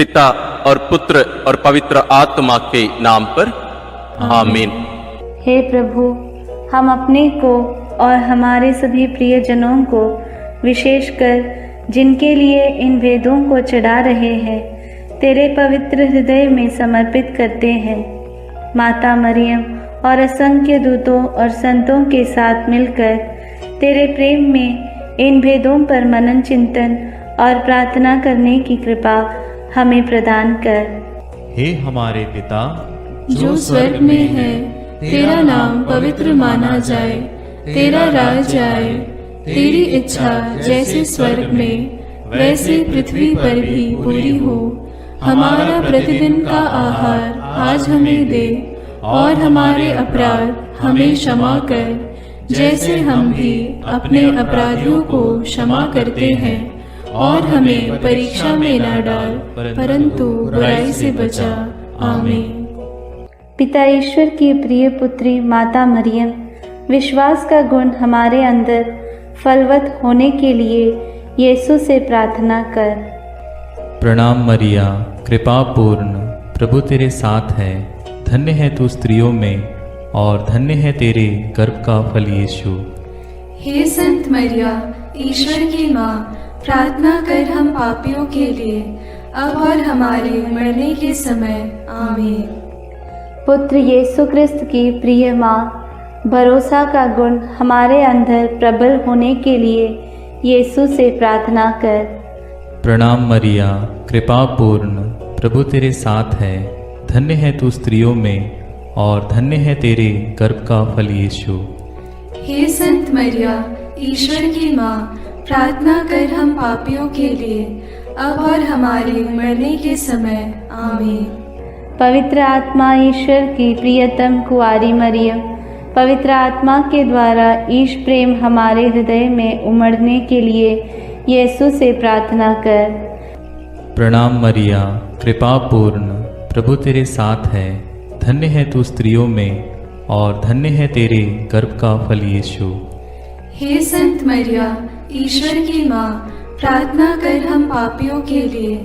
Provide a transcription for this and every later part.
पिता और पुत्र और पवित्र आत्मा के नाम पर आमीन। हे प्रभु, हम अपने को और हमारे सभी प्रियजनों को, विशेषकर जिनके लिए इन भेदों को चढ़ा रहे हैं, तेरे पवित्र हृदय में समर्पित करते हैं। माता मरियम और असंख्य दूतों और संतों के साथ मिलकर तेरे प्रेम में इन भेदों पर मनन चिंतन और प्रार्थना करने की कृपा हमें प्रदान कर। हे हमारे पिता जो स्वर्ग में है, तेरा नाम पवित्र माना जाए, तेरा राज आए, तेरी इच्छा जैसे स्वर्ग में वैसे पृथ्वी पर भी पूरी हो। हमारा प्रतिदिन का आहार आज हमें दे, और हमारे अपराध हमें क्षमा कर, जैसे हम भी अपने अपराधियों को क्षमा करते हैं, और हमें परीक्षा में न डाल, परंतु बुराई से बचा। आमीन। पिता ईश्वर की प्रिय पुत्री माता मरियम, विश्वास का गुण हमारे अंदर फलवत होने के लिए यीशु से प्रार्थना कर। प्रणाम मरिया, कृपा पूर्ण, प्रभु तेरे साथ है। धन्य है तू स्त्रियों में, और धन्य है तेरे गर्भ का फल यीशु। हे संत मरिया, ईश्वर की माँ, प्रार्थना कर हम पापियों के लिए, अब और हमारे मरने के समय। आमीन। पुत्र यीशु क्रिस्त की प्रिय माँ, भरोसा का गुण हमारे अंदर प्रबल होने के लिए यीशु से प्रार्थना कर। प्रणाम मरिया, कृपा पूर्ण, प्रभु तेरे साथ है। धन्य है तू स्त्रियों में, और धन्य है तेरे गर्भ का फल यीशु। हे संत मरिया, ईश्वर की माँ, प्रार्थना कर हम पापियों के लिए, अब और हमारे मरने के समय। आमीन। पवित्र आत्मा ईश्वर की प्रियतम कुआरी मरियम, पवित्र आत्मा के द्वारा ईश प्रेम हमारे हृदय में उमड़ने के लिए यीशु से प्रार्थना कर। प्रणाम मरिया, कृपा पूर्ण, प्रभु तेरे साथ है। धन्य है तू स्त्रियों में, और धन्य है तेरे गर्भ का फल यीशु। हे संत मरिया, ईश्वर की माँ, प्रार्थना कर हम पापियों के लिए,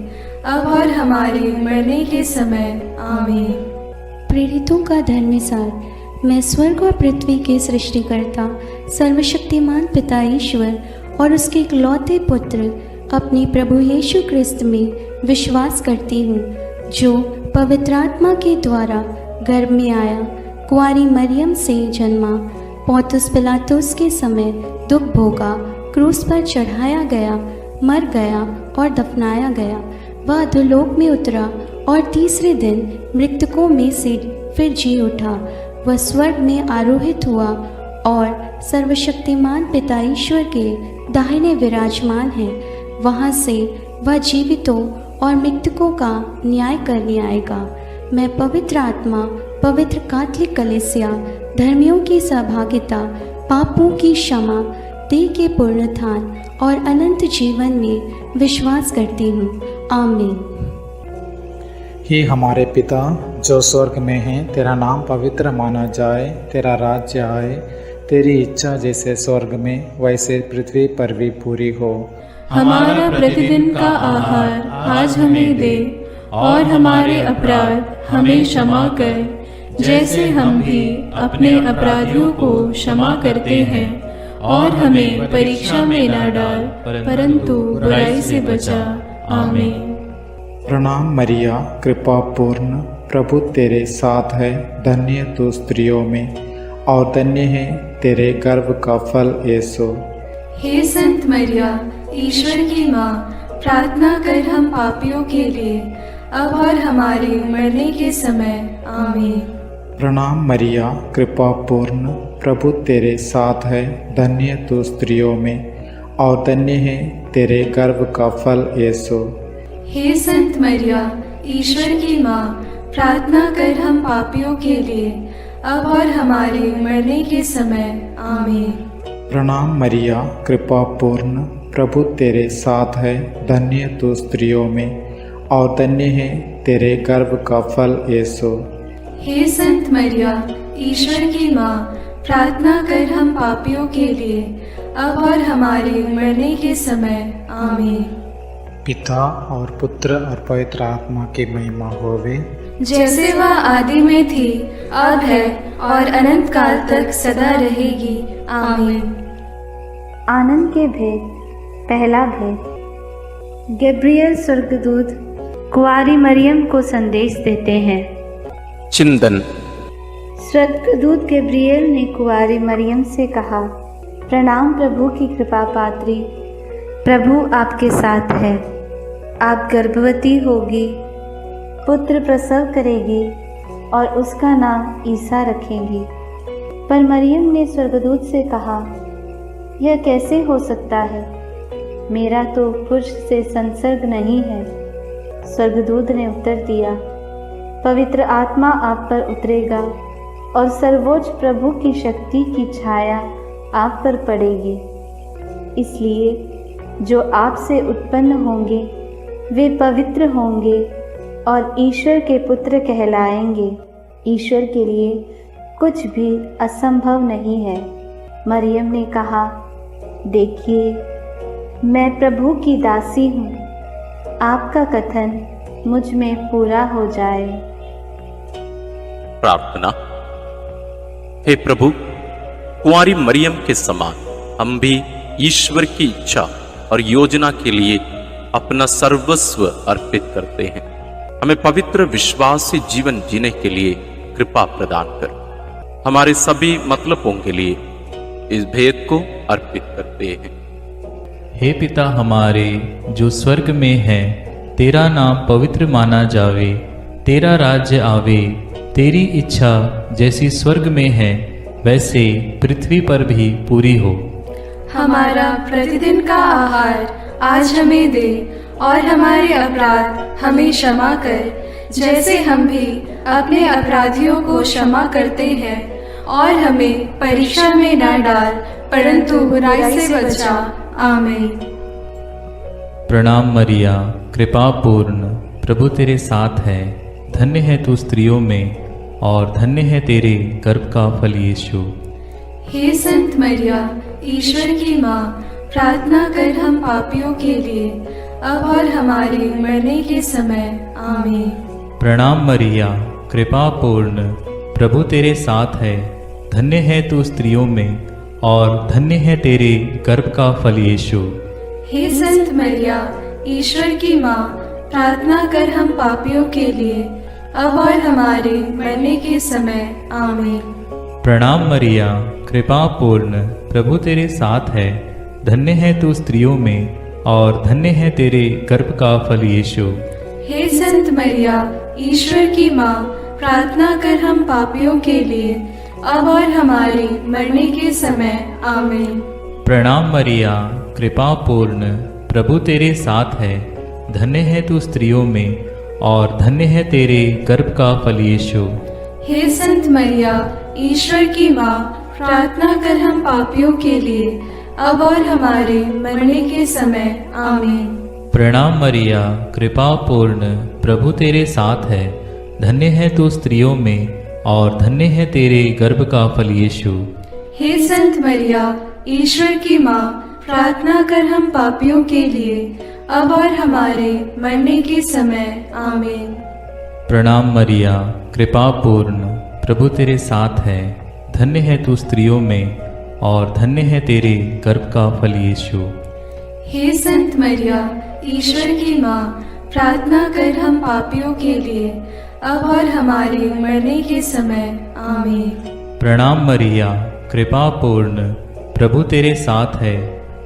अब और हमारे मरने के समय। आमीन। प्रेरितों का धर्मसार। मैं स्वर्ग और पृथ्वी के सृष्टिकर्ता सर्वशक्तिमान पिता ईश्वर और उसके इकलौते पुत्र अपने प्रभु यीशु क्रिस्त में विश्वास करती हूँ, जो पवित्र आत्मा के द्वारा गर्भ में आया, कुंवारी मरियम से जन्मा, पोंतुस पिलातुस के समय दुख भोगा, क्रूस पर चढ़ाया गया, मर गया और दफनाया गया। वह अधोलोक में उतरा और तीसरे दिन मृतकों में से फिर जी उठा। वह स्वर्ग में आरोहित हुआ और सर्वशक्तिमान पिता ईश्वर के दाहिने विराजमान है। वहाँ से वह जीवितों और मृतकों का न्याय करने आएगा। मैं पवित्र आत्मा, पवित्र कैथोलिक कलीसिया, धर्मियों की सहभागिता, पापों की क्षमा, देह के पुनरुत्थान और अनंत जीवन में विश्वास करती हूँ। आमीन। हे हमारे पिता जो स्वर्ग में है, तेरा नाम पवित्र माना जाए, तेरा राज्य आए, तेरी इच्छा जैसे स्वर्ग में वैसे पृथ्वी पर भी पूरी हो। हमारा प्रतिदिन का आहार आज हमें दे, और हमारे अपराध हमें क्षमा कर, जैसे हम भी अपने अपराधियों को क्षमा करते हैं, और हमें परीक्षा में न डाल, परंतु बुराई से बचा। आमीन। प्रणाम मरिया, कृपा पूर्ण, प्रभु तेरे साथ है। धन्य तू स्त्रियों में, और धन्य है तेरे गर्भ का फल यीशु। हे संत मरिया, ईश्वर की माँ, प्रार्थना कर हम पापियों के लिए, अब और हमारे मरने के समय। आमीन। प्रणाम मरिया, कृपा पूर्ण, प्रभु तेरे साथ है। धन्य तू स्त्रियों में, और धन्य है तेरे गर्भ का फल यीशु। हे संत मरिया, ईश्वर की माँ, प्रार्थना कर हम पापियों के लिए, अब और हमारे मरने के समय। आमीन। प्रणाम मरिया, कृपा पूर्ण, प्रभु तेरे साथ है। धन्य तू स्त्रियों में, और धन्य है तेरे गर्भ का फल यीशु। हे संत मरिया, ईश्वर की माँ, प्रार्थना कर हम पापियों के लिए, अब और हमारे मरने के समय। आमीन। पिता और पुत्र और पवित्र आत्मा की महिमा होवे, जैसे वह आदि में थी, अब है और अनंत काल तक सदा रहेगी। आमीन। आनंद के भेद। पहला भेद। गैब्रियल स्वर्गदूत कुंवारी मरियम को संदेश देते हैं। चिंतन। स्वर्गदूत गैब्रियल ने कुंवारी मरियम से कहा, प्रणाम प्रभु की कृपा पात्री, प्रभु आपके साथ है। आप गर्भवती होगी, पुत्र प्रसव करेगी और उसका नाम ईसा रखेंगी। पर मरियम ने स्वर्गदूत से कहा, यह कैसे हो सकता है? मेरा तो पुरुष से संसर्ग नहीं है। स्वर्गदूत ने उत्तर दिया, पवित्र आत्मा आप पर उतरेगा और सर्वोच्च प्रभु की शक्ति की छाया आप पर पड़ेगी। इसलिए जो आपसे उत्पन्न होंगे वे पवित्र होंगे और ईश्वर के पुत्र कहलाएंगे। ईश्वर के लिए कुछ भी असंभव नहीं है। मरियम ने कहा, देखिए, मैं प्रभु की दासी हूँ, आपका कथन मुझ में पूरा हो जाए। प्रार्थना। हे प्रभु, कुंवारी मरियम के समान हम भी ईश्वर की इच्छा और योजना के लिए अपना सर्वस्व अर्पित करते हैं। हमें पवित्र विश्वास से जीवन जीने के लिए कृपा प्रदान कर। हमारे सभी मतलबों के लिए इस भेद को अर्पित करते हैं। हे पिता हमारे जो स्वर्ग में है, तेरा नाम पवित्र माना जावे, तेरा राज्य आवे, तेरी इच्छा जैसी स्वर्ग में है वैसे पृथ्वी पर भी पूरी हो। हमारा प्रतिदिन का आहार आज हमें दे और हमारे अपराध हमें क्षमा कर, जैसे हम भी अपने अपराधियों को क्षमा करते हैं, और हमें परीक्षा में न डाल परंतु बुराई से बचा। आमीन। प्रणाम मरिया, कृपा पूर्ण, प्रभु तेरे साथ है। धन्य है तू स्त्रियों में और धन्य है तेरे गर्भ का फल यीशु। हे संत मरिया, ईश्वर की माँ, प्रार्थना कर हम पापियों के लिए, अब और हमारे मरने के समय। आमीन। प्रणाम मरिया, कृपा पूर्ण, प्रभु तेरे साथ है। धन्य है तू स्त्रियों में और धन्य है तेरे गर्भ का फल यीशु। हे संत मरिया, ईश्वर की माँ, प्रार्थना कर हम पापियों के लिए, अब और हमारे मरने के समय। आमीन। प्रणाम मरिया, कृपा पूर्ण, प्रभु तेरे साथ है। धन्य है तू स्त्रियों में और धन्य है तेरे गर्भ का फल यीशु। हे संत मरिया, ईश्वर की माँ, प्रार्थना कर हम पापियों के लिए, अब और हमारे मरने के समय। आमीन। प्रणाम मरिया, कृपा पूर्ण, प्रभु तेरे साथ है। धन्य है तू स्त्रियों में और धन्य है तेरे गर्भ का फल यीशु। हे संत मरिया, ईश्वर की माँ, प्रार्थना कर हम पापियों के लिए, अब और हमारे मरने के समय। आमीन। प्रणाम मरिया, कृपा पूर्ण, प्रभु तेरे साथ है। धन्य है तू स्त्रियों में और धन्य है तेरे गर्भ का फल यीशु। हे संत मरिया, ईश्वर की माँ, प्रार्थना कर हम पापियों के लिए, अब और हमारे मरने के समय। आमीन। प्रणाम मरिया, कृपा पूर्ण, प्रभु तेरे साथ है। धन्य है तू स्त्रियों में और धन्य है तेरे गर्भ का फल यीशु। हे संत मरिया, ईश्वर की माँ, प्रार्थना कर हम पापियों के लिए, अब और हमारे मरने के समय। आमीन। प्रणाम मरिया, कृपा पूर्ण, प्रभु तेरे साथ है।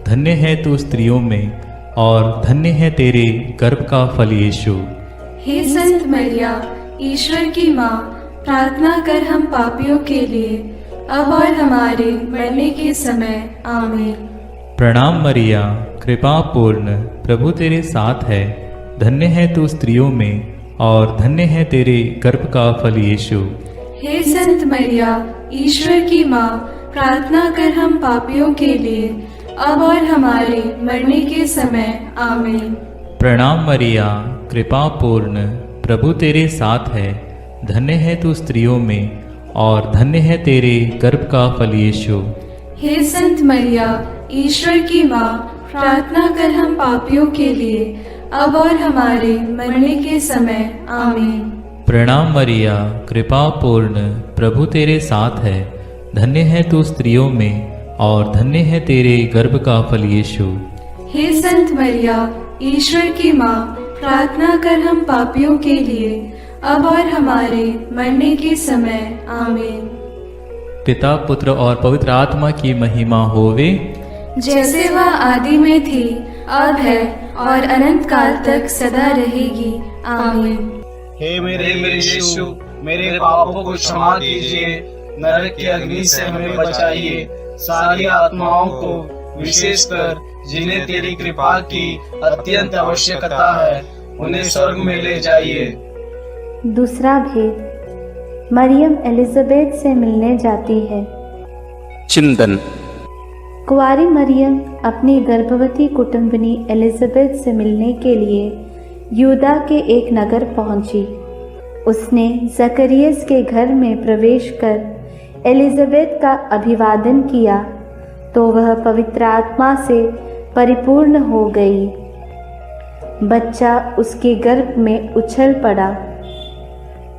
धन्य है तू स्त्रियों में और धन्य है तेरे गर्भ का फल यीशु। हे संत मरिया, ईश्वर की माँ, प्रार्थना कर हम पापियों के लिए, अब और हमारे मरने के समय। आमीन। प्रणाम मरिया, कृपा पूर्ण, प्रभु तेरे साथ है। धन्य है तू स्त्रियों में और धन्य है तेरे गर्भ का फल यीशु। हे संत मरिया, ईश्वर की माँ, प्रार्थना कर हम पापियों के लिए, अब और हमारे मरने के समय। आमीन। प्रणाम मरिया, कृपा पूर्ण, प्रभु तेरे साथ है। धन्य है तू स्त्रियों में और धन्य है तेरे गर्भ का फल यीशु। हे संत मरिया, ईश्वर की माँ, प्रार्थना कर हम पापियों के लिए, अब और हमारे मरने के समय आमीन। प्रणाम मरिया, कृपा पूर्ण, प्रभु तेरे साथ है। धन्य है तू स्त्रियों में और धन्य है तेरे गर्भ का फल यीशु। हे संत मरिया, ईश्वर की माँ, प्रार्थना कर हम पापियों के लिए, अब और हमारे मरने के समय आमीन। पिता, पुत्र और पवित्र आत्मा की महिमा होवे, जैसे वह आदि में थी, अब है और अनंत काल तक सदा रहेगी। आमीन। हे मेरे यीशु, मेरे पापों को क्षमा कीजिए, नरक की अग्नि से हमें बचाइए, सारी आत्माओं को, विशेषकर जिन्हें तेरी कृपा की अत्यंत आवश्यकता है, उन्हें स्वर्ग में ले जाइए। दूसरा भेद, मरियम एलिजाबेथ से मिलने जाती है। चिंतन। कुंवारी मरियम अपनी गर्भवती कुटुंबनी एलिजाबेथ से मिलने के लिए यूदा के एक नगर पहुंची। उसने जकरियस के घर में प्रवेश कर एलिजाबेथ का अभिवादन किया तो वह पवित्र आत्मा से परिपूर्ण हो गई। बच्चा उसके गर्भ में उछल पड़ा।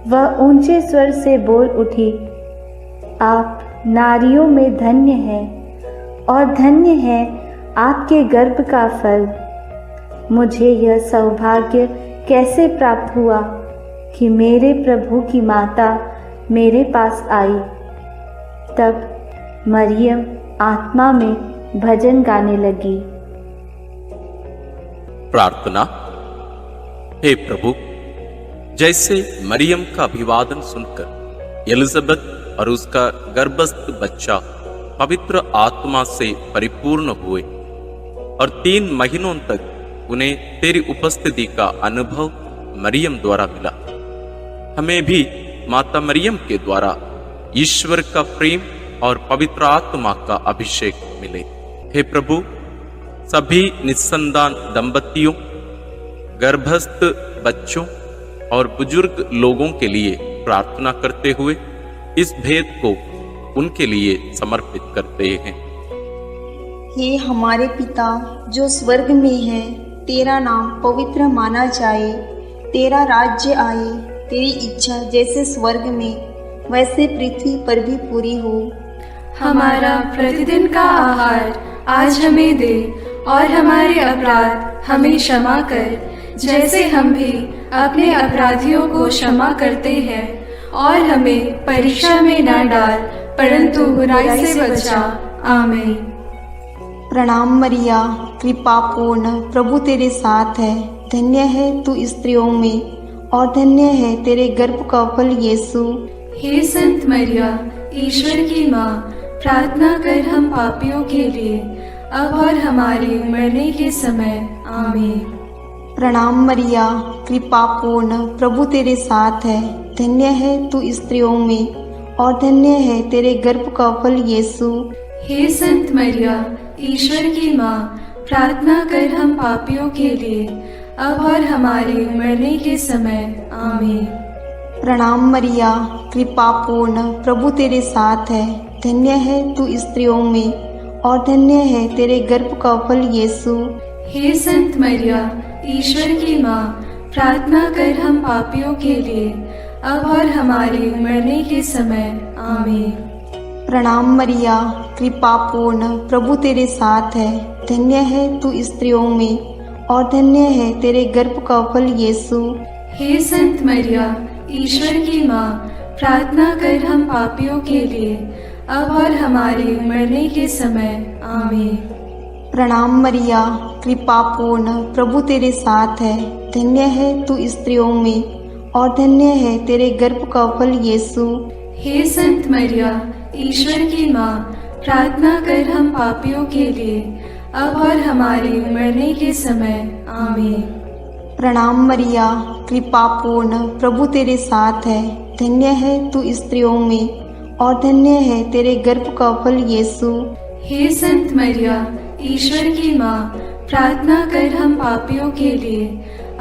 वह ऊंचे स्वर से बोल उठी, आप नारियों में धन्य हैं और धन्य है आपके गर्भ का फल। मुझे यह सौभाग्य कैसे प्राप्त हुआ कि मेरे प्रभु की माता मेरे पास आई। तब मरियम आत्मा में भजन गाने लगी। प्रार्थना। हे प्रभु, जैसे मरियम का अभिवादन सुनकर एलिजाबेथ और उसका गर्भस्थ बच्चा पवित्र आत्मा से परिपूर्ण हुए और 3 महीनों तक उन्हें तेरी उपस्थिति का अनुभव मरियम द्वारा मिला, हमें भी माता मरियम के द्वारा ईश्वर का प्रेम और पवित्र आत्मा का अभिषेक मिले। हे प्रभु, सभी निस्संतान दंपतियों, गर्भस्थ बच्चों और बुजुर्ग लोगों के लिए प्रार्थना करते हुए इस भेद को उनके लिए समर्पित करते हैं। हे हमारे पिता जो स्वर्ग में है, तेरा नाम पवित्र माना जाए, तेरा राज्य आए, तेरी इच्छा जैसे स्वर्ग में वैसे पृथ्वी पर भी पूरी हो। हमारा प्रतिदिन का आहार आज हमें दे और हमारे अपराध हमें क्षमा कर, जैसे हम भी अपने अपराधियों को क्षमा करते हैं, और हमें परीक्षा में न डाल परंतु बुराई से बचा। आमीन। प्रणाम मरिया, कृपा पूर्ण, प्रभु तेरे साथ है। धन्य है तू स्त्रियों में और धन्य है तेरे गर्भ का फल यीशु। हे संत मरिया, ईश्वर की माँ, प्रार्थना कर हम पापियों के लिए, अब और हमारे मरने के समय। आमीन। प्रणाम मरिया, कृपा पूर्ण, प्रभु तेरे साथ है। धन्य है तू स्त्रियों में और धन्य है तेरे गर्भ का फल यीशु। हे संत मरिया, ईश्वर की माँ, प्रार्थना कर हम पापियों के लिए, अब और हमारे मरने के समय। आमीन। प्रणाम मरिया, कृपा पूर्ण, प्रभु तेरे साथ है। धन्य है तू स्त्रियों में और धन्य है तेरे गर्भ का फल यीशु। हे संत मरिया, ईश्वर की माँ, प्रार्थना कर हम पापियों के लिए, अब और हमारे मरने के समय। आमीन। प्रणाम मरिया, कृपा पूर्ण, प्रभु तेरे साथ है। धन्य है तू स्त्रियों में और धन्य है तेरे गर्भ का फल यीशु। हे संत मरिया, ईश्वर की माँ, प्रार्थना कर हम पापियों के लिए, अब और हमारे मरने के समय। आमीन। प्रणाम मरिया, कृपा पूर्ण, प्रभु तेरे साथ है। धन्य है तू स्त्रियों में और धन्य है तेरे गर्भ का फल यीशु। हे संत मरिया, ईश्वर की माँ, प्रार्थना कर हम पापियों के लिए, अब और हमारे मरने के समय। आमीन। प्रणाम मरिया, कृपा पूर्ण, प्रभु तेरे साथ है। धन्य है तू स्त्रियों में और धन्य है तेरे गर्भ का फल यीशु। हे संत मरिया, ईश्वर की माँ, प्रार्थना कर हम पापियों के लिए,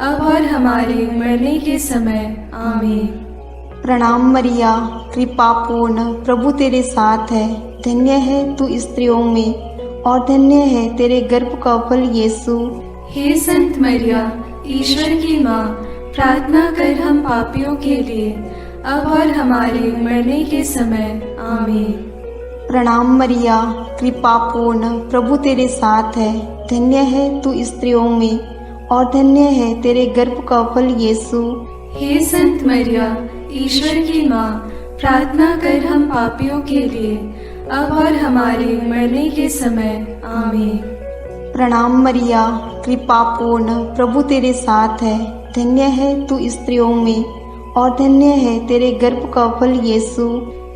अब और हमारे मरने के समय। आमीन। प्रणाम मरिया, कृपा पूर्ण, प्रभु तेरे साथ है। धन्य है तू स्त्रियों में और धन्य है तेरे गर्भ का फल यीशु। हे संत मरिया, ईश्वर की माँ, प्रार्थना कर हम पापियों के लिए, अब और हमारे मरने के समय। आमीन। प्रणाम मरिया, कृपा पूर्ण, प्रभु तेरे साथ है। धन्य है तू स्त्रियों में और धन्य है तेरे गर्भ का फल यीशु। हे संत मरिया, ईश्वर की माँ, प्रार्थना कर हम पापियों के लिए, अब और हमारे मरने के समय। आमीन। प्रणाम मरिया, कृपा पूर्ण, प्रभु तेरे साथ है। धन्य है तू स्त्रियों में और धन्य है तेरे गर्भ का फल यीशु।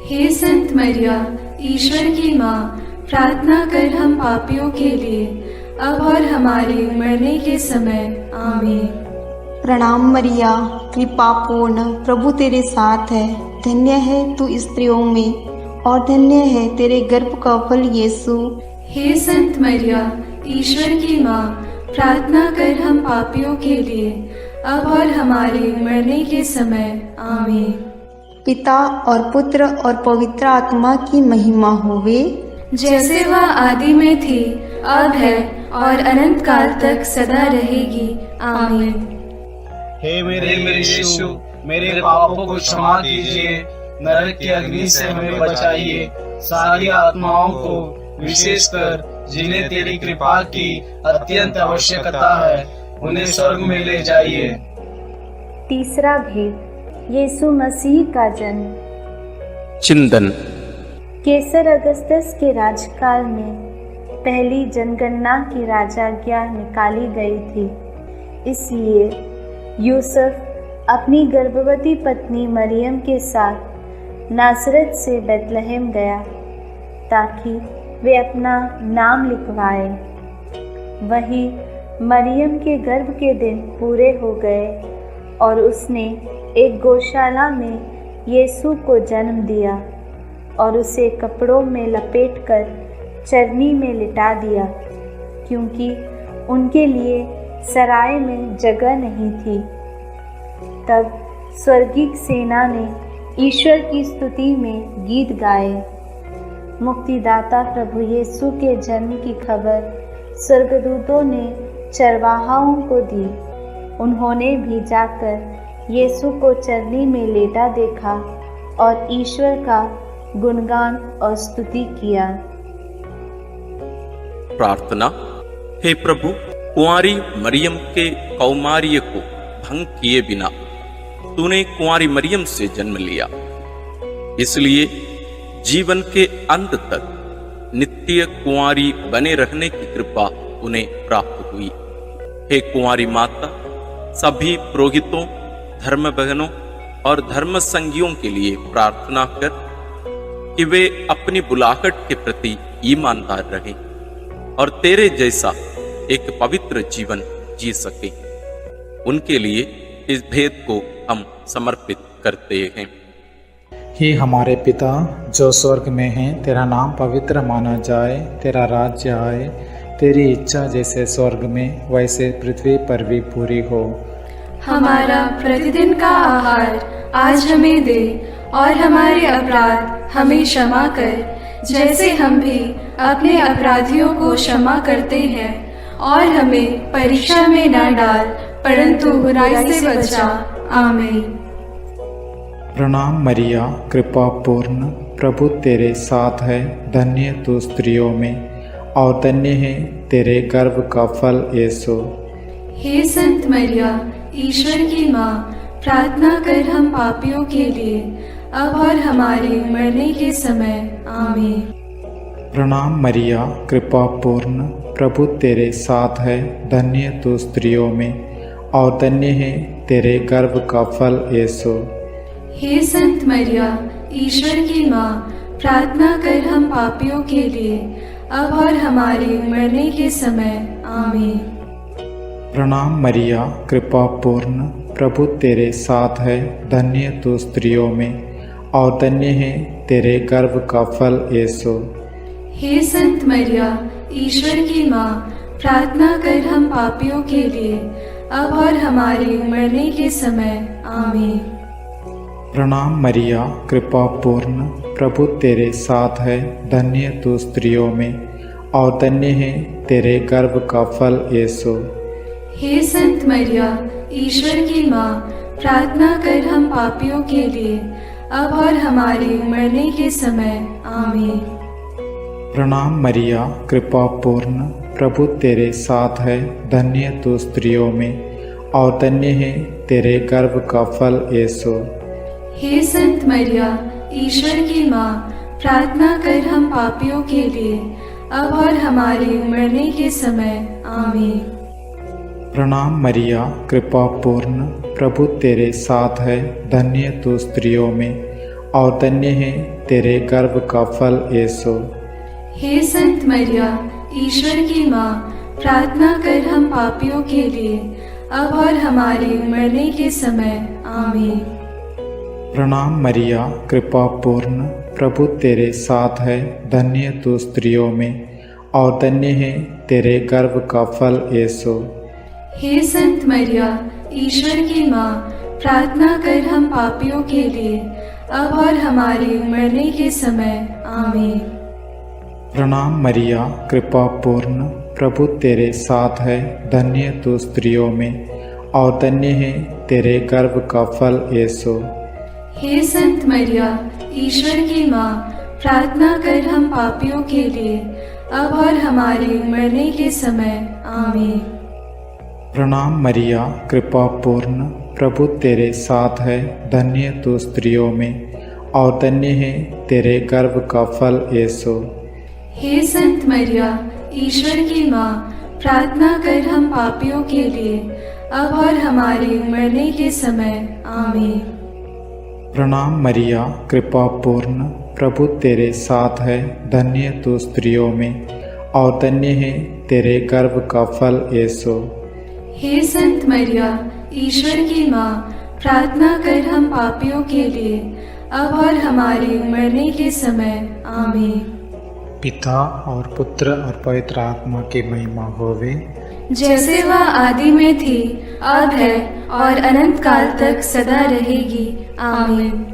हे संत मरिया, ईश्वर की माँ, प्रार्थना कर हम पापियों के लिए, अब और हमारे मरने के समय। आमीन। प्रणाम मरिया, कृपा पूर्ण, प्रभु तेरे साथ है। धन्य है तू स्त्रियों में और धन्य है तेरे गर्भ का फल यीशु। हे संत मरिया, ईश्वर की माँ, प्रार्थना कर हम पापियों के लिए, अब और हमारे मरने के समय। आमीन। पिता और पुत्र और पवित्र आत्मा की महिमा होवे, जैसे वह आदि में थी, अब है और अनंत काल तक सदा रहेगी। आमीन। हे मेरे यीशु, मेरे पापों को क्षमा कीजिए, नरक की अग्नि से हमें बचाइए, सारी आत्माओं को, विशेषकर जिन्हें तेरी कृपा की अत्यंत आवश्यकता है, उन्हें स्वर्ग में ले जाइए। तीसरा भेद, यीशु मसीह का जन्म। चिंतन। केसर अगस्तस के राजकाल में पहली जनगणना की राजाज्ञा निकाली गई थी। इसलिए यूसुफ अपनी गर्भवती पत्नी मरियम के साथ नासरत से बेतलहम गया ताकि वे अपना नाम लिखवाए। वहीं मरियम के गर्भ के दिन पूरे हो गए और उसने एक गौशाला में यीशु को जन्म दिया और उसे कपड़ों में लपेटकर चरनी में लिटा दिया, क्योंकि उनके लिए सराय में जगह नहीं थी। तब स्वर्गीय सेना ने ईश्वर की स्तुति में गीत गाए। मुक्तिदाता प्रभु यीशु के जन्म की खबर स्वर्गदूतों ने चरवाहाओं को दी। उन्होंने भी जाकर यीशु को चरनी में लेटा देखा और ईश्वर का गुणगान और स्तुति किया। प्रार्थना। हे प्रभु, कुंवारी मरियम के कौमार्य को भंग किए बिना तूने कुंवारी मरियम से जन्म लिया, इसलिए जीवन के अंत तक नित्य कुंवारी बने रहने की कृपा उन्हें प्राप्त हुई। हे कुंवारी माता, सभी पुरोहितों, धर्म बहनों और धर्म संगियों के लिए प्रार्थना कर कि वे अपनी बुलाहट के प्रति ईमानदार रहें और तेरे जैसा एक पवित्र जीवन जी सके। उनके लिए इस भेद को हम समर्पित करते हैं। हे हमारे पिता जो स्वर्ग में है, तेरा नाम पवित्र माना जाए, तेरा राज्य आए, तेरी इच्छा जैसे स्वर्ग में वैसे पृथ्वी पर भी पूरी हो। हमारा प्रतिदिन का आहार आज हमें दे और हमारे अपराध हमें क्षमा कर, जैसे हम भी अपने अपराधियों को क्षमा करते हैं, और हमें परीक्षा में न डाल परंतु बुराई से बचा। आमीन। प्रणाम मरिया, कृपा पूर्ण, प्रभु तेरे साथ है। धन्य तू स्त्रियों में और धन्य है तेरे गर्भ का फल यीशु। हे संत मरिया, ईश्वर की माँ, प्रार्थना कर हम पापियों के लिए, अब और हमारे मरने के समय। आमीन। प्रणाम मरिया, कृपा पूर्ण, प्रभु तेरे साथ है। धन्य तू स्त्रियों में और धन्य है तेरे गर्भ का फल यीशु। हे संत मरिया, ईश्वर की माँ, प्रार्थना कर हम पापियों के लिए, अब और हमारे मरने के समय। आमीन। प्रणाम मरिया, कृपा पूर्ण, प्रभु तेरे साथ है। धन्य तू स्त्रियों में और धन्य है तेरे गर्भ का फल यीशु। हे संत मरिया, ईश्वर की माँ, प्रार्थना कर हम पापियों के लिए, अब और हमारे मरने के समय। आमीन। प्रणाम मरिया, कृपा पूर्ण, प्रभु तेरे साथ है। धन्य तू स्त्रियों में और धन्य है तेरे गर्भ का फल यीशु। हे संत मरिया, ईश्वर की माँ, प्रार्थना कर हम पापियों के लिए, अब और हमारे मरने के समय। आमीन। प्रणाम मरिया, कृपा पूर्ण, प्रभु तेरे साथ है, धन्य तू स्त्रियों में और धन्य है तेरे गर्भ का फल यीशु। हे संत मरिया, ईश्वर की माँ, प्रार्थना कर हम पापियों के लिए, अब और हमारे मरने के समय। आमीन। प्रणाम मरिया, कृपा पूर्ण, प्रभु तेरे साथ है, धन्य तू स्त्रियों में और धन्य है तेरे गर्भ का फल यीशु। हे संत मरिया, ईश्वर की माँ, प्रार्थना कर हम पापियों के लिए, अब और हमारे मरने के समय। आमीन। प्रणाम मरिया, कृपा पूर्ण, प्रभु तेरे साथ है, धन्य तू स्त्रियों में और धन्य है तेरे गर्भ का फल यीशु। हे संत मरिया, ईश्वर की माँ, प्रार्थना कर हम पापियों के लिए, अब और हमारे मरने के समय। आमीन। प्रणाम मरिया, कृपा पूर्ण, प्रभु तेरे साथ है, धन्य तू स्त्रियों में और धन्य है तेरे गर्भ का फल यीशु। हे संत मरिया, ईश्वर की माँ, प्रार्थना कर हम पापियों के लिए, अब और हमारे मरने के समय। आमीन। प्रणाम मरिया, कृपा पूर्ण, प्रभु तेरे साथ है, धन्य तू स्त्रियों में और धन्य है तेरे गर्भ का फल यीशु। हे संत मरिया, ईश्वर की माँ, प्रार्थना कर हम पापियों के लिए, अब और हमारे मरने के समय। आमीन। प्रणाम मरिया, कृपा पूर्ण, प्रभु तेरे साथ है, धन्य तू स्त्रियों में और धन्य है तेरे गर्भ का फल यीशु। हे संत मरिया, ईश्वर की माँ, प्रार्थना कर हम पापियों के लिए, अब और हमारे मरने के समय। आमीन। पिता और पुत्र और पवित्र आत्मा की महिमा होवे, जैसे वह आदि में थी, अब है और अनंत काल तक सदा रहेगी। आमीन।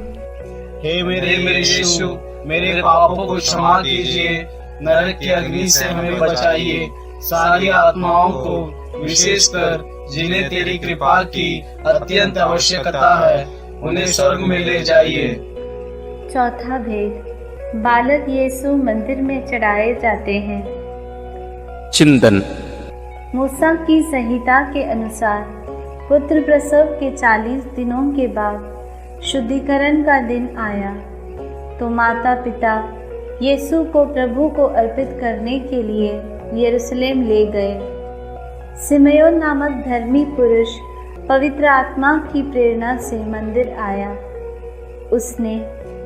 हे मेरे यीशु, मेरे पापों को क्षमा कीजिए, नरक की अग्नि से हमें बचाइए, सारी आत्माओं को, विशेषकर जिन्हें तेरी कृपा की अत्यंत आवश्यकता है, उन्हें स्वर्ग में ले जाइए। चौथा भेद, बालक यीशु मंदिर में चढ़ाए जाते हैं। चिंतन। मूसा की संहिता के अनुसार पुत्र प्रसव के 40 दिनों के बाद शुद्धिकरण का दिन आया तो माता पिता यीशु को प्रभु को अर्पित करने के लिए यरूशलेम ले गए। सिमयोन नामक धर्मी पुरुष पवित्र आत्मा की प्रेरणा से मंदिर आया। उसने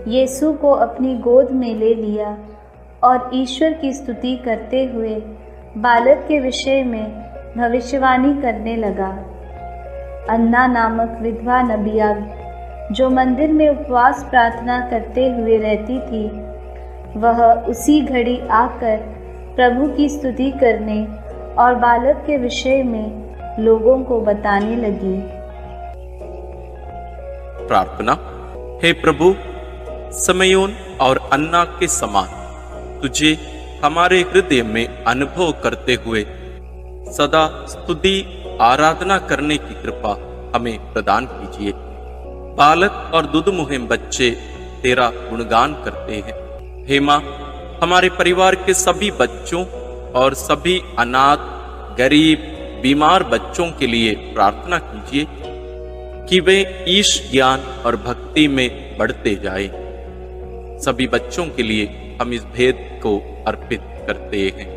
यीशु को अपनी गोद में ले लिया और ईश्वर की स्तुति करते हुए बालक के विषय में भविष्यवाणी करने लगा। अन्ना नामक विधवा नबिया जो मंदिर में उपवास प्रार्थना करते हुए रहती थी, वह उसी घड़ी आकर प्रभु की स्तुति करने और बालक के विषय में लोगों को बताने लगी। प्रार्थना। हे प्रभु, समयोन और अन्ना के समान तुझे हमारे हृदय में अनुभव करते हुए सदा स्तुति आराधना करने की कृपा हमें प्रदान कीजिए। बालक और दुधमुहे बच्चे तेरा गुणगान करते हैं। हे माँ, हमारे परिवार के सभी बच्चों और सभी अनाथ, गरीब, बीमार बच्चों के लिए प्रार्थना कीजिए कि वे ईश ज्ञान और भक्ति में बढ़ते जाएं। सभी बच्चों के लिए हम इस भेद को अर्पित करते हैं।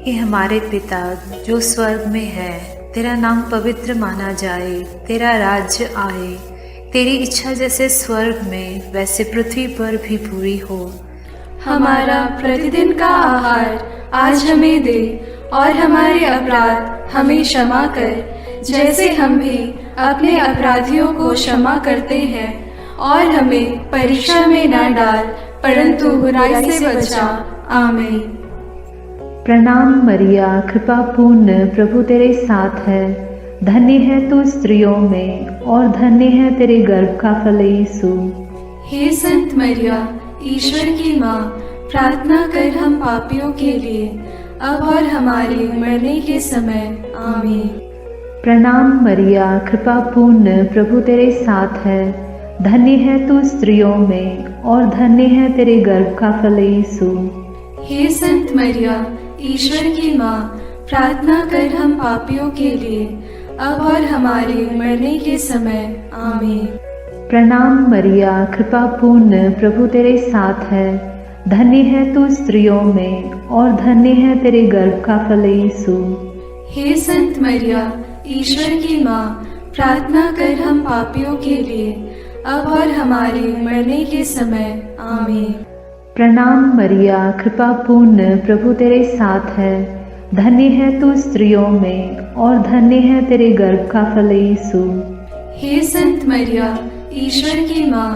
हे हमारे पिता जो स्वर्ग में है, तेरा नाम पवित्र माना जाए, तेरा राज्य आए, तेरी इच्छा जैसे स्वर्ग में वैसे पृथ्वी पर भी पूरी हो। हमारा प्रतिदिन का आहार आज हमें दे और हमारे अपराध हमें क्षमा कर, जैसे हम भी अपने अपराधियों को क्षमा करते हैं, और हमें परीक्षा में न डाल परंतु बुराई से बचा। आमीन। प्रणाम मरिया, कृपा पूर्ण, प्रभु तेरे साथ है, धन्य है तू स्त्रियों में और धन्य है तेरे गर्भ का फल यीशु। हे संत मरिया, ईश्वर की माँ, प्रार्थना कर हम पापियों के लिए, अब और हमारे मरने के समय। आमीन। प्रणाम मरिया, कृपा पूर्ण, प्रभु तेरे साथ है। धन्य है तू स्त्रियों में और धन्य है तेरे गर्भ का फल यीशु। हे संत मरिया, ईश्वर की माँ, प्रार्थना कर हम पापियों के लिए, अब और हमारे मरने के समय। आमीन। प्रणाम मरिया, कृपा पूर्ण, प्रभु तेरे साथ है। धन्य है तू स्त्रियों में और धन्य है तेरे गर्भ का फल यीशु। हे संत मरिया, ईश्वर की माँ, प्रार्थना कर हम पापियों के लिए, अब और हमारे मरने के समय। आमीन। प्रणाम मरिया, कृपा पूर्ण, प्रभु तेरे साथ है। धन्य है तू स्त्रियों में और धन्य है तेरे गर्भ का फल यीशु। हे संत मरिया, ईश्वर की माँ,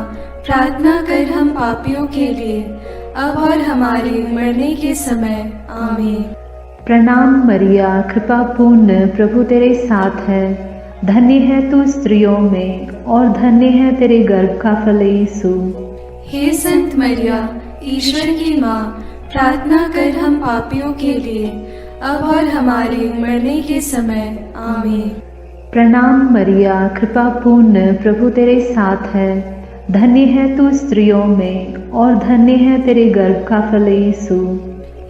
प्रार्थना कर हम पापियों के लिए, अब और हमारे मरने के समय। आमीन। प्रणाम मरिया, कृपा पूर्ण, प्रभु तेरे साथ है। धन्य है तू स्त्रियों में और धन्य है तेरे गर्भ का फल यीशु। हे संत मरिया, ईश्वर की माँ, प्रार्थना कर हम पापियों के लिए, अब और हमारे मरने के समय। आमीन। प्रणाम मरिया, कृपा पूर्ण, प्रभु तेरे साथ है। धन्य है तू स्त्रियों में और धन्य है तेरे गर्भ का फल यीशु।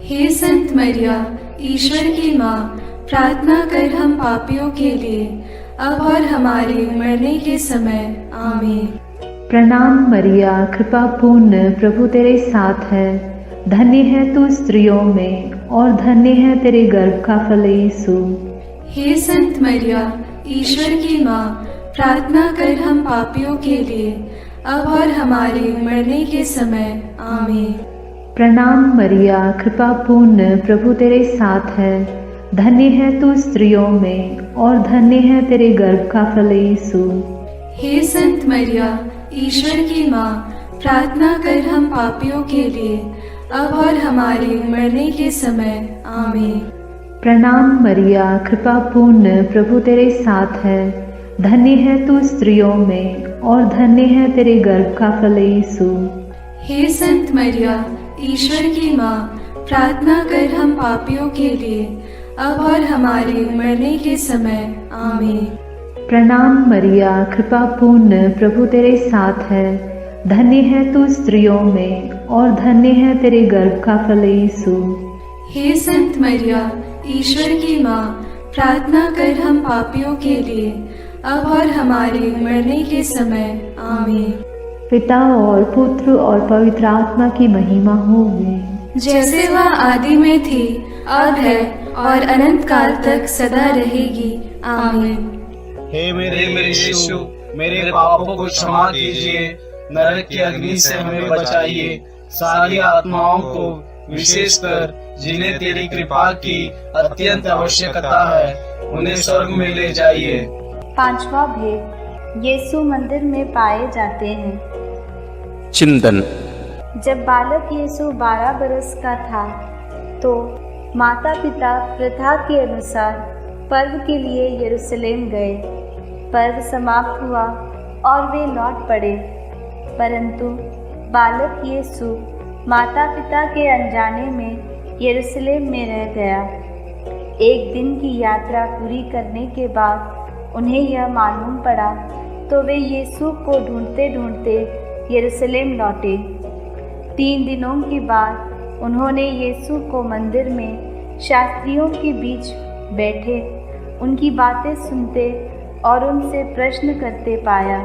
हे संत मरिया, ईश्वर की माँ, प्रार्थना कर हम पापियों के लिए, अब और हमारे मरने के समय। आमीन। प्रणाम मरिया, कृपा पूर्ण, प्रभु तेरे साथ है। धन्य है तू स्त्रियों में और धन्य है तेरे गर्भ का फल यीशु। हे संत मरिया, ईश्वर की माँ, प्रार्थना कर हम पापियों के लिए, अब और हमारे मरने के समय। आमीन। प्रणाम मरिया, कृपा पूर्ण, प्रभु तेरे साथ है। धन्य है तू स्त्रियों में और धन्य है तेरे गर्भ का फल यीशु। हे संत मरिया, ईश्वर की माँ, प्रार्थना कर हम पापियों के लिए, अब और हमारे मरने के समय। आमीन। प्रणाम मरिया, कृपा पूर्ण, प्रभु तेरे साथ है। धन्य है तू स्त्रियों में और धन्य है तेरे गर्भ का फल यीशु। हे संत मरिया, ईश्वर की माँ, प्रार्थना कर हम पापियों के लिए, अब और हमारे मरने के समय। आमीन। प्रणाम मरिया, कृपा पूर्ण, प्रभु तेरे साथ है। धन्य है तू स्त्रियों में और धन्य है तेरे गर्भ का फल यीशु। हे संत मरिया, ईश्वर की माँ, प्रार्थना कर हम पापियों के लिए, अब और हमारे मरने के समय। आमीन। पिता और पुत्र और पवित्र आत्मा की महिमा होवे, जैसे वह आदि में थी, अब है और अनंत काल तक सदा रहेगी। आमीन। हे मेरे यीशु, मेरे पापों को क्षमा कीजिए, नरक की अग्नि से हमें बचाइए, सारी आत्माओं को, विशेषकर जिन्हें तेरी कृपा की अत्यंत आवश्यकता है, उन्हें स्वर्ग में ले जाइए। पांचवा भेद, यीशु मंदिर में पाए जाते हैं। चिंतन। जब बालक यीशु 12 बरस का था तो माता पिता प्रथा के अनुसार पर्व के लिए यरूशलेम गए। पर्व समाप्त हुआ और वे लौट पड़े, परंतु बालक यीशु माता पिता के अनजाने में यरूशलेम में रह गया। एक दिन की यात्रा पूरी करने के बाद उन्हें यह मालूम पड़ा तो वे यीशु को ढूंढते ढूंढते यरूशलेम लौटे। 3 दिनों के बाद उन्होंने यीशु को मंदिर में शास्त्रियों के बीच बैठे उनकी बातें सुनते और उनसे प्रश्न करते पाया।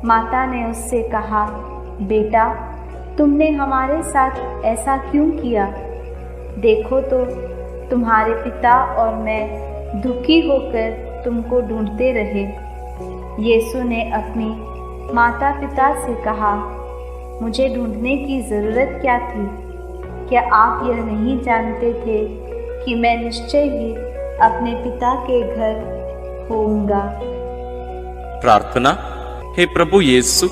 माता ने उससे कहा, बेटा, तुमने हमारे साथ ऐसा क्यों किया? देखो तो तुम्हारे पिता और मैं दुखी होकर तुमको ढूंढते रहे। यीशु ने अपनी माता पिता से कहा, मुझे ढूंढने की ज़रूरत क्या थी? क्या आप यह नहीं जानते थे कि मैं निश्चय ही अपने पिता के घर होऊंगा? प्रार्थना। हे प्रभु यीशु,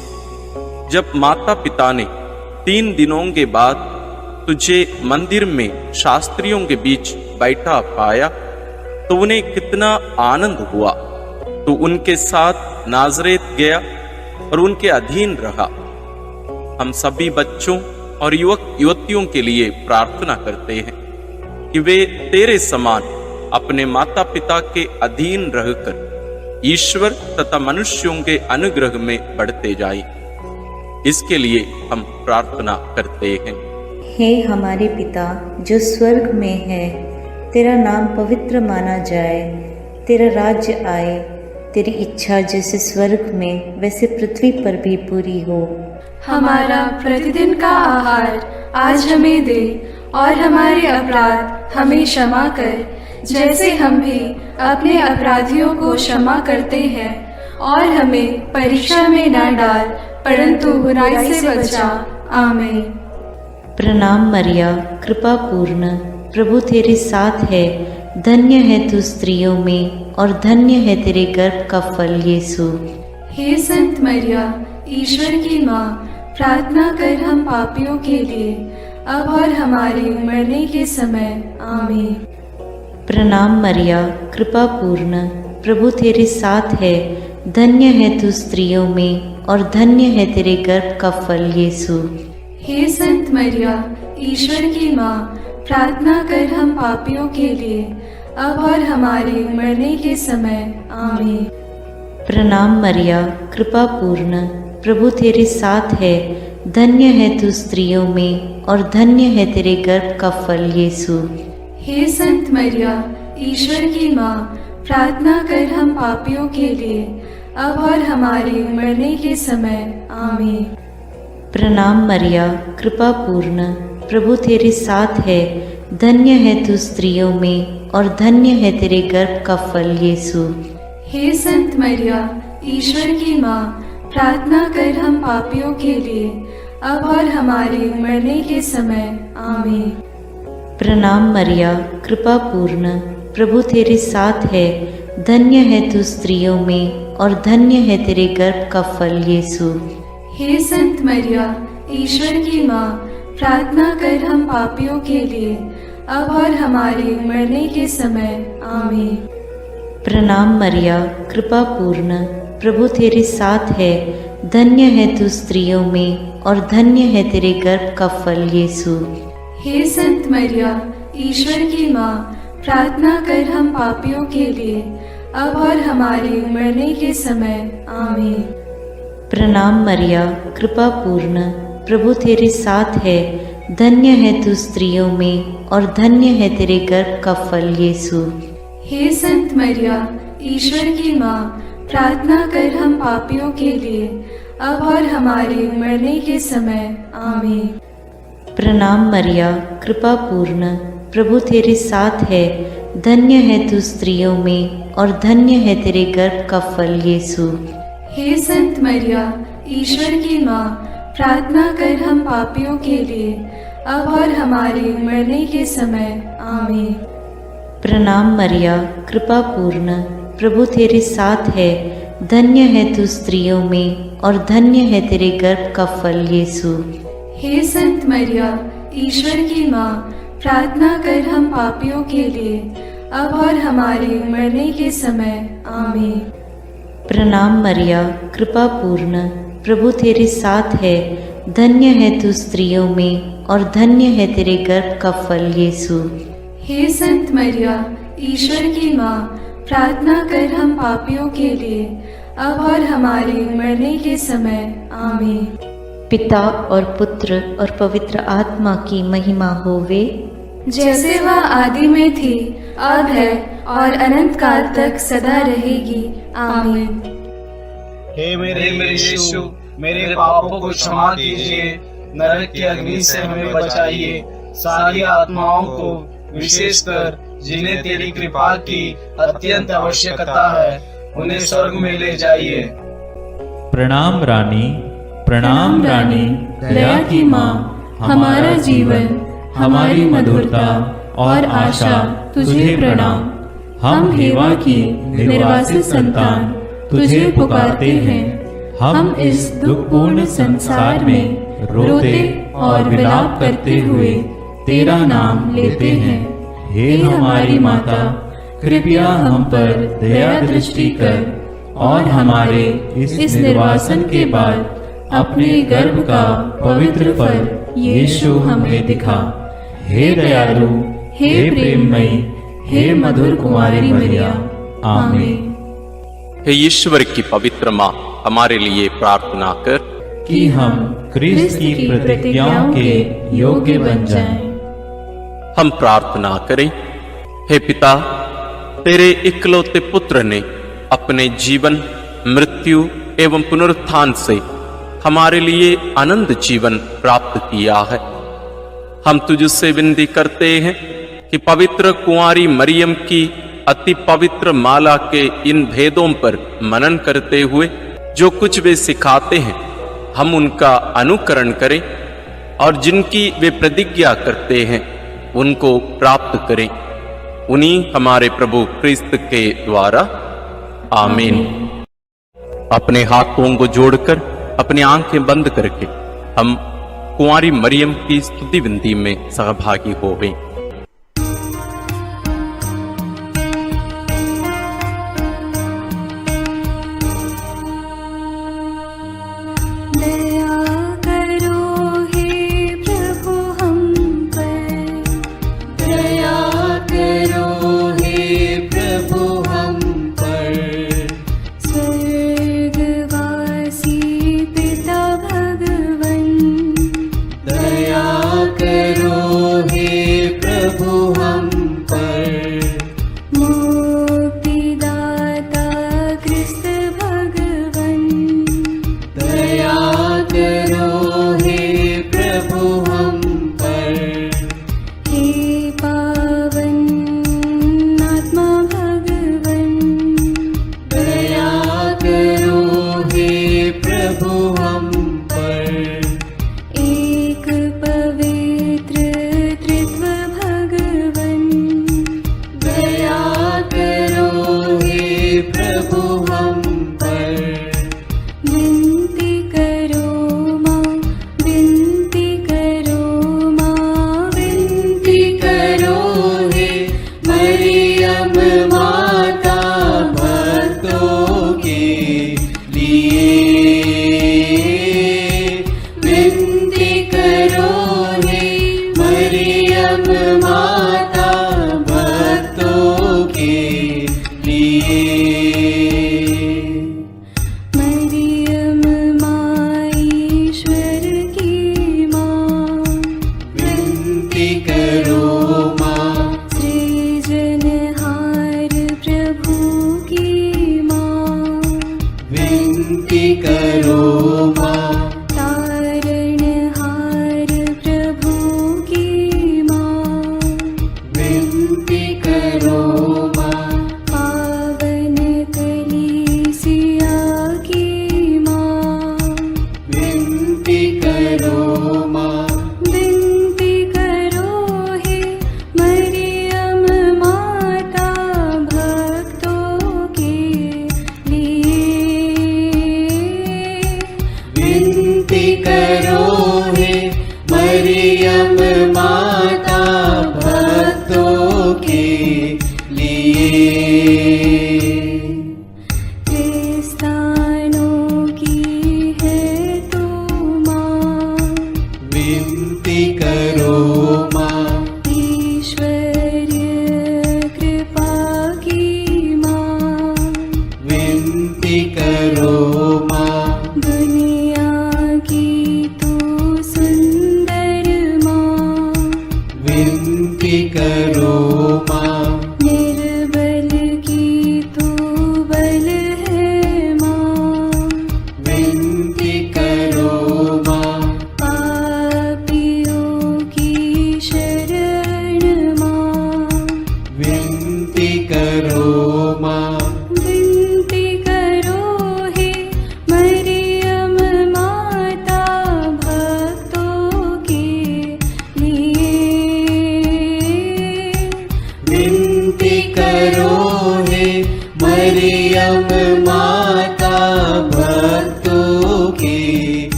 जब माता पिता ने 3 दिनों के बाद तुझे मंदिर में शास्त्रियों के बीच बैठा पाया तो उन्हें कितना आनंद हुआ। तो उनके साथ नाज़रेत गया और उनके अधीन रहा। हम सभी बच्चों और युवक युवतियों के लिए प्रार्थना करते हैं कि वे तेरे समान अपने माता पिता के अधीन रहकर ईश्वर तथा मनुष्यों के अनुग्रह में बढ़ते जाएं। इसके लिए हम प्रार्थना करते हैं। हे हमारे पिता जो स्वर्ग में है, तेरा नाम पवित्र माना जाए, तेरा राज्य आए, तेरी इच्छा जैसे स्वर्ग में वैसे पृथ्वी पर भी पूरी हो। हमारा प्रतिदिन का आहार आज हमें दे, और हमारे अपराध हमें क्षमा कर, जैसे हम भी अपने अपराधियों को क्षमा करते हैं, और हमें परीक्षा में न डाल, परंतु बुराई से बचा। आमीन। प्रणाम मरिया, कृपा पूर्ण, प्रभु तेरे साथ है, धन्य है तू स्त्रियों में और धन्य है तेरे गर्भ का फल यीशु। हे संत मरिया, ईश्वर की माँ, प्रार्थना कर हम पापियों के लिए, अब और हमारे मरने के समय। आमीन। प्रणाम मरिया, कृपा पूर्ण, प्रभु तेरे साथ है, धन्य है तू स्त्रियों में और धन्य है तेरे गर्भ का फल यीशु। हे संत मरिया, ईश्वर की माँ, प्रार्थना कर हम पापियों के लिए, अब और हमारे मरने के समय। आमीन। प्रणाम मरिया, कृपा पूर्ण, प्रभु तेरे साथ है, धन्य है तू स्त्रियों में और धन्य है तेरे गर्भ का फल यीशु। हे संत मरिया, ईश्वर की माँ, प्रार्थना कर हम पापियों के लिए, अब और हमारे मरने के समय। आमीन। प्रणाम मरिया, कृपा पूर्ण, प्रभु तेरे साथ है, धन्य है तू स्त्रियों में और धन्य है तेरे गर्भ का फल यीशु। हे संत मरिया, ईश्वर की माँ, प्रार्थना कर हम पापियों के लिए, अब और हमारे मरने के समय। आमीन। प्रणाम मरिया, कृपा पूर्ण, प्रभु तेरे साथ है, धन्य है तू स्त्रियों में और धन्य है तेरे गर्भ का फल यीशु। हे संत मरिया, ईश्वर की माँ, प्रार्थना कर हम पापियों के लिए, अब और हमारे मरने के समय। आमीन। प्रणाम मरिया, कृपा पूर्ण, प्रभु तेरे साथ है, धन्य है तू स्त्रियों में और धन्य है तेरे गर्भ का फल यीशु। हे संत मरिया, ईश्वर की माँ, प्रार्थना कर हम पापियों के लिए, अब और हमारे मरने के समय। आमीन। प्रणाम मरिया, कृपा पूर्ण, प्रभु तेरे साथ है, धन्य है तू स्त्रियों में और धन्य है तेरे गर्भ का फल यीशु। हे संत मरिया, ईश्वर की माँ, प्रार्थना कर हम पापियों के लिए, अब और हमारे मरने के समय। आमीन। प्रणाम मरिया, कृपा पूर्ण, प्रभु तेरे साथ है, धन्य है तू स्त्रियों में और धन्य है तेरे गर्भ का फल यीशु। हे संत मरिया, ईश्वर की माँ, प्रार्थना कर हम पापियों के लिए, अब और हमारे मरने के समय। आमीन। प्रणाम मरिया, कृपा पूर्ण, प्रभु तेरे साथ है, धन्य है तू स्त्रियों में और धन्य है तेरे गर्भ का फल यीशु। हे संत मरिया, ईश्वर की माँ, प्रार्थना कर हम पापियों के लिए, अब और हमारे मरने के समय। आमीन। प्रणाम मरिया, कृपा पूर्ण, प्रभु तेरे साथ है, धन्य है तू स्त्रियों में और धन्य है तेरे गर्भ का फल यीशु। हे संत मरिया, ईश्वर की माँ, प्रार्थना कर हम पापियों के लिए, अब और हमारे मरने के समय। आमीन। पिता और पुत्र और पवित्र आत्मा की महिमा होवे, जैसे वह आदि में थी, अब है और अनंत काल तक सदा रहेगी। आमीन। हे मेरे यीशु, मेरे पापों को क्षमा कीजिए, नरक की अग्नि से हमें बचाइए, सारी आत्माओं को, विशेषकर जिन्हें तेरी कृपा की अत्यंत आवश्यकता है, उन्हें स्वर्ग में ले जाइए। प्रणाम रानी, प्रणाम रानी, दया की माँ, हमारा जीवन, हमारी मधुरता और आशा तुझे प्रणाम। हम हेवा की निर्वासित संतान तुझे पुकारते हैं। हम इस दुखपूर्ण संसार में रोते और विलाप करते हुए तेरा नाम लेते हैं। हे हमारी माता, कृपया हम पर दया दृष्टि कर और हमारे इस निर्वासन के बाद अपने गर्भ का पवित्र फल यीशु हमें दिखा। हे दयालु, हे प्रेममयी, हे मधुर कुमारी मरिया। आमीन। हे ईश्वर की पवित्र माँ, हमारे लिए प्रार्थना कर कि हम क्रिस्त की प्रतिज्ञाओं के योग्य बन जाएं। हम प्रार्थना करें। हे पिता, तेरे इकलौते पुत्र ने अपने जीवन, मृत्यु एवं पुनरुत्थान से हमारे लिए अनंत जीवन प्राप्त किया है। हम तुझसे विनती करते हैं कि पवित्र कुंवारी मरियम की अति पवित्र माला के इन भेदों पर मनन करते हुए जो कुछ वे सिखाते हैं, हम उनका अनुकरण करें और जिनकी वे प्रतिज्ञा करते हैं उनको प्राप्त करें। उन्हीं हमारे प्रभु क्रिस्त के द्वारा। आमीन। अपने हाथों को जोड़कर अपनी आंखें बंद करके हम कुंवारी मरियम की स्तुति विनती में सहभागी हो गए।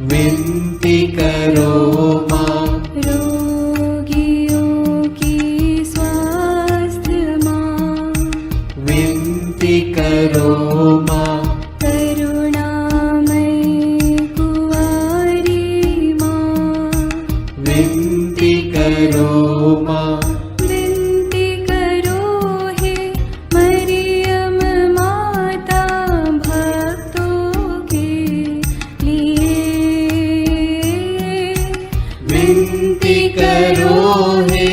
विनती करो माँ, रोगियों करो माँ, करुणामयी कुंवारी माँ, विनती करो माँ, विनती करो हे मरियम माता भक्तों के लिए, विनती करो हे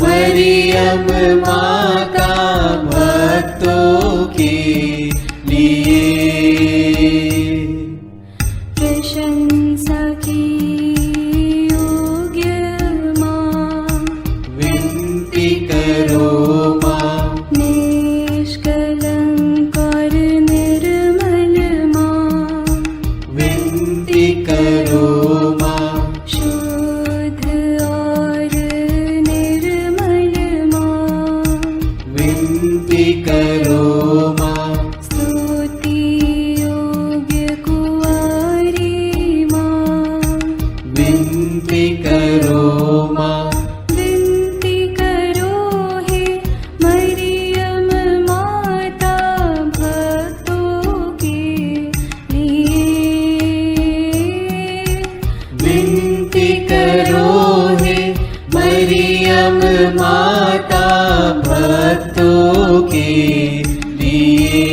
मरियम माता भक्तों के लिए। प्रशंसा की योग्य माँ, विनती करो माँ, निष्कलंक और निर्मल माँ, विनती करो माँ, शुद्ध और निर्मल माँ, विनती करो माँ, स्तुति योग्य कुंवारी माँ, विनती करो माँ, विनती करो हे मरियम माता भक्तों के लिए, विनती करो हे मरियम माता भक्तों के लिए।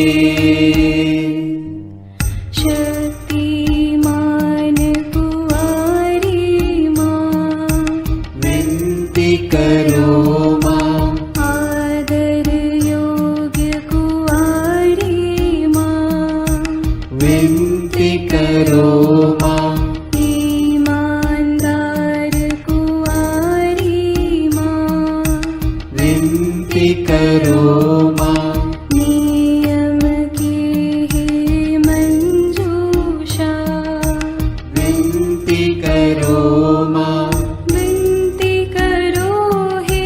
शक्तिमान कुंवारी माँ, विनती करो माँ, आदर योग्य कुंवारी माँ, विनती करो माँ, ईमानदार कुंवारी माँ, विनती करो माँ, नियम की हे मंजूषा, विनती करो माँ, विनती करो हे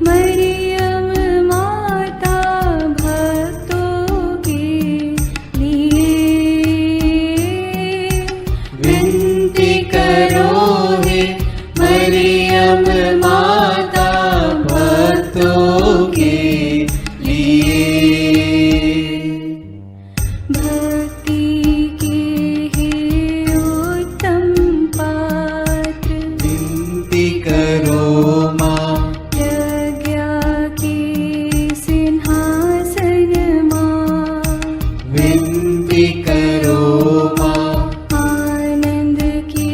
मरियम माता भक्तों के लिए, विनती करो हे मरियम माता भक्तों के लिए। भक्ति के हे उत्तम पात्र, विनती करो माँ, प्रज्ञा के सिंहासन माँ, विनती करो माँ, आनंद के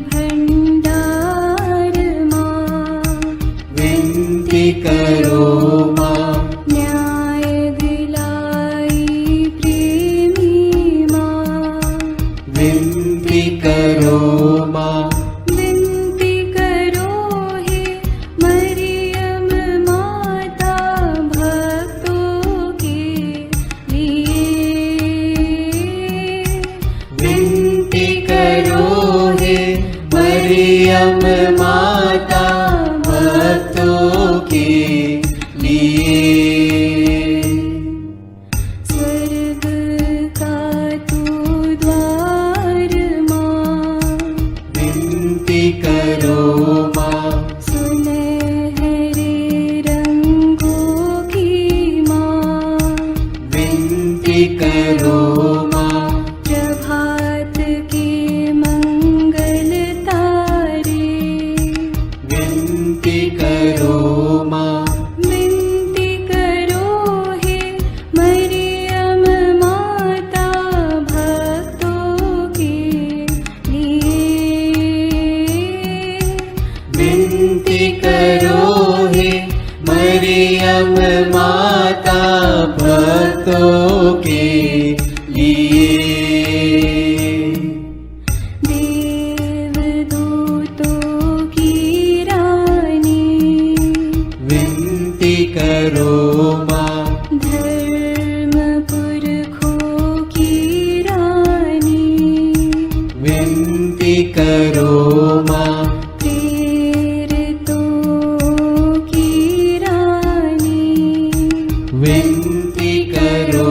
भंडार माँ, विनती करो माँ, न्याय दिलाई प्रेमी माँ, विनती करो माँ, विनती करो हे मरियम माता भक्तों के लिए, विनती करो हे मरियम माता भक्तों के लिए। स्वर्ग का तू द्वार माँ, विनती करो माँ, सुनहरे रंगों की माँ, विनती करो माँ, प्रभात के मंगल तारे, विनती करो माँ, विनती करो हे मरियम माता भक्तों के लिए, विनती करो हे मरियम माता भक्तों के लिए। देवदूतों की रानी, विनती करो माँ, धर्म पुरखों की रानी, विनती करो माँ, प्रेरितों की रानी, विनती करो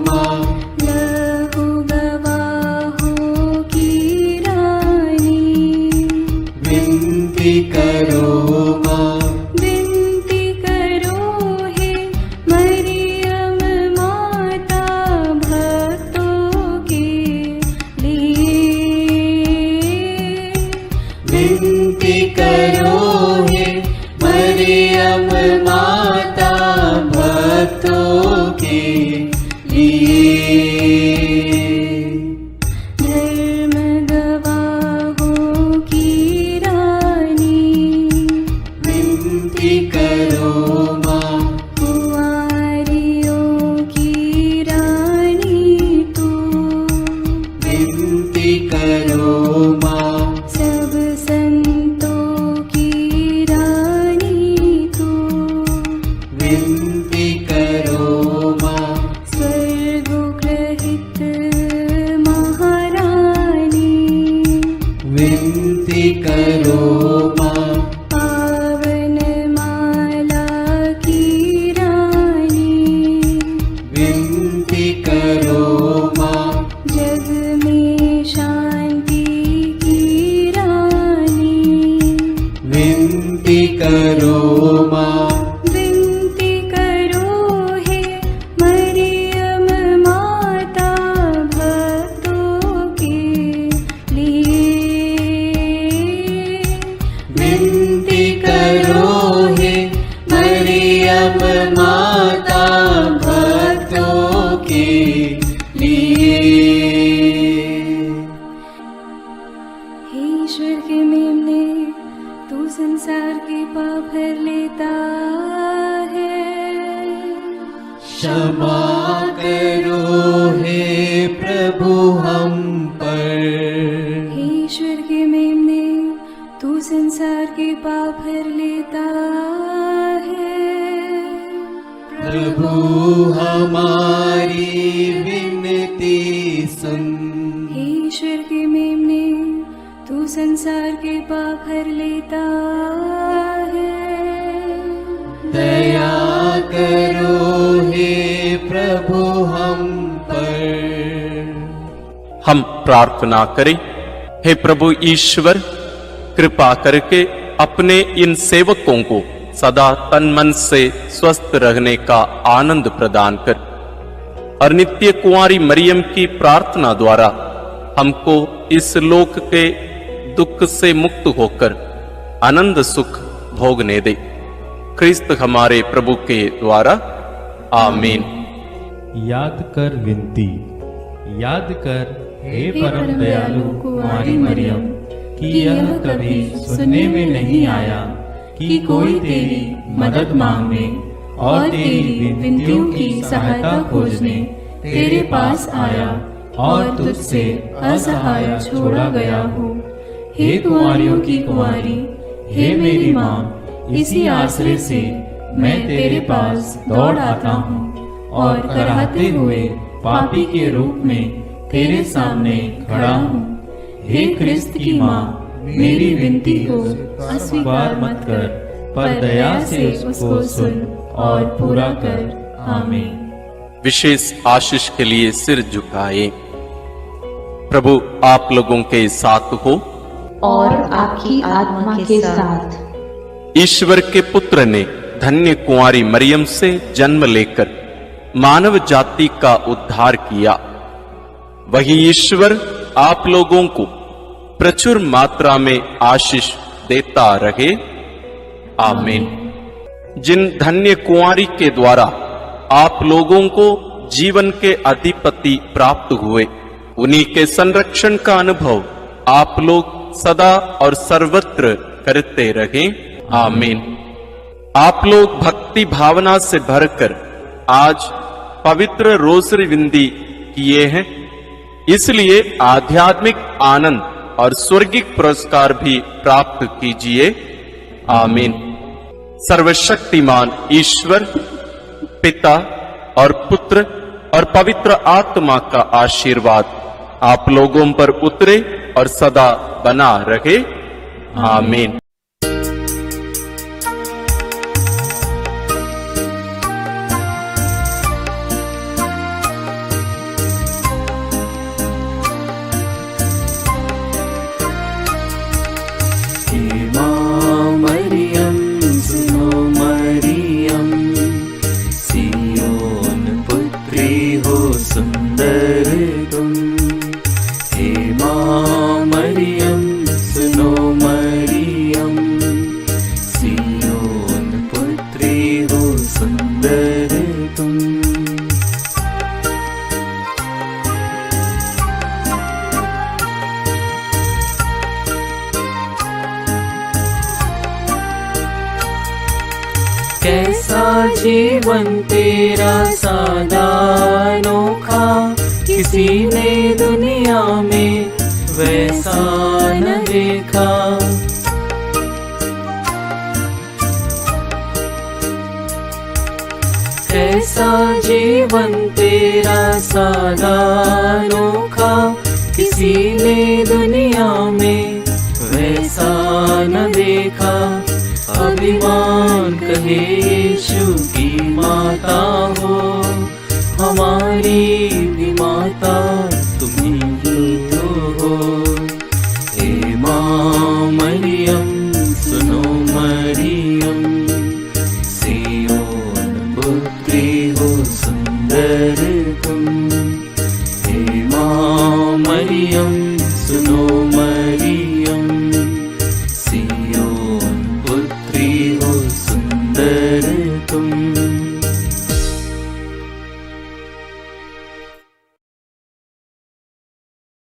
माँ, लिए। हे ईश्वर के मेमने, तू संसार के पाप हर लेता है। क्षमा करो हे प्रभु हम पर। हे ईश्वर के मेमने, तू संसार के पाप हर लेता है। प्रभु हमारी विनती सुन। हे ईश्वर के मेमने, तू संसार के पाप हर लेता है। दया करो हे प्रभु हम पर। हम प्रार्थना करें। हे प्रभु ईश्वर, कृपा करके अपने इन सेवकों को सदा तन मन से स्वस्थ रहने का आनंद प्रदान कर और नित्य कुंवारी मरियम की प्रार्थना द्वारा हमको इस लोक के दुख से मुक्त होकर आनंद सुख भोगने दे। क्रिस्त हमारे प्रभु के द्वारा आमीन। याद कर विनती। याद कर हे परम दयालु कुंवारी मरियम, कि यह कभी सुनने में नहीं आया कि कोई तेरी मदद मांगने और तेरी विनतियों की सहायता खोजने तेरे पास आया और तुझसे असहाय छोड़ा गया हो। हे कुंवारियों की कुंवारी, हे मेरी माँ, इसी आश्रय से मैं तेरे पास दौड़ आता हूँ और कराहते हुए पापी के रूप में तेरे सामने खड़ा हूँ। हे क्रिस्त की माँ, मेरी विनती को अस्वीकार मत कर, पर दया से उसको सुन और पूरा कर। आमीन। विशेष आशीष के लिए सिर झुकाए। प्रभु आप लोगों के साथ हो और आपकी आत्मा के साथ। ईश्वर के पुत्र ने धन्य कुंवारी मरियम से जन्म लेकर मानव जाति का उद्धार किया। वही ईश्वर आप लोगों को प्रचुर मात्रा में आशीष देता रहे। आमीन। जिन धन्य कुंवारी के द्वारा आप लोगों को जीवन के अधिपति प्राप्त हुए, उन्हीं के संरक्षण का अनुभव आप लोग सदा और सर्वत्र करते रहे। आमीन। आप लोग भक्ति भावना से भरकर आज पवित्र रोसरी विंदी किए हैं, इसलिए आध्यात्मिक आनंद और स्वर्गिक पुरस्कार भी प्राप्त कीजिए। आमीन। सर्वशक्तिमान ईश्वर पिता और पुत्र और पवित्र आत्मा का आशीर्वाद आप लोगों पर उतरे और सदा बना रहे। आमीन। कैसा जीवन तेरा सादा अनोखा, किसी ने दुनिया में वैसा न देखा। कैसा जीवन तेरा सादा अनोखा, किसी ने दुनिया में वैसा न देखा। अभिमान कहे यीशु की माता हो, हमारी भी माता तुम्ही ही तो हो। हे माँ मरियम सुनो मरियम, सियोन पुत्री हो सुंदर तुम। हे माँ मरियम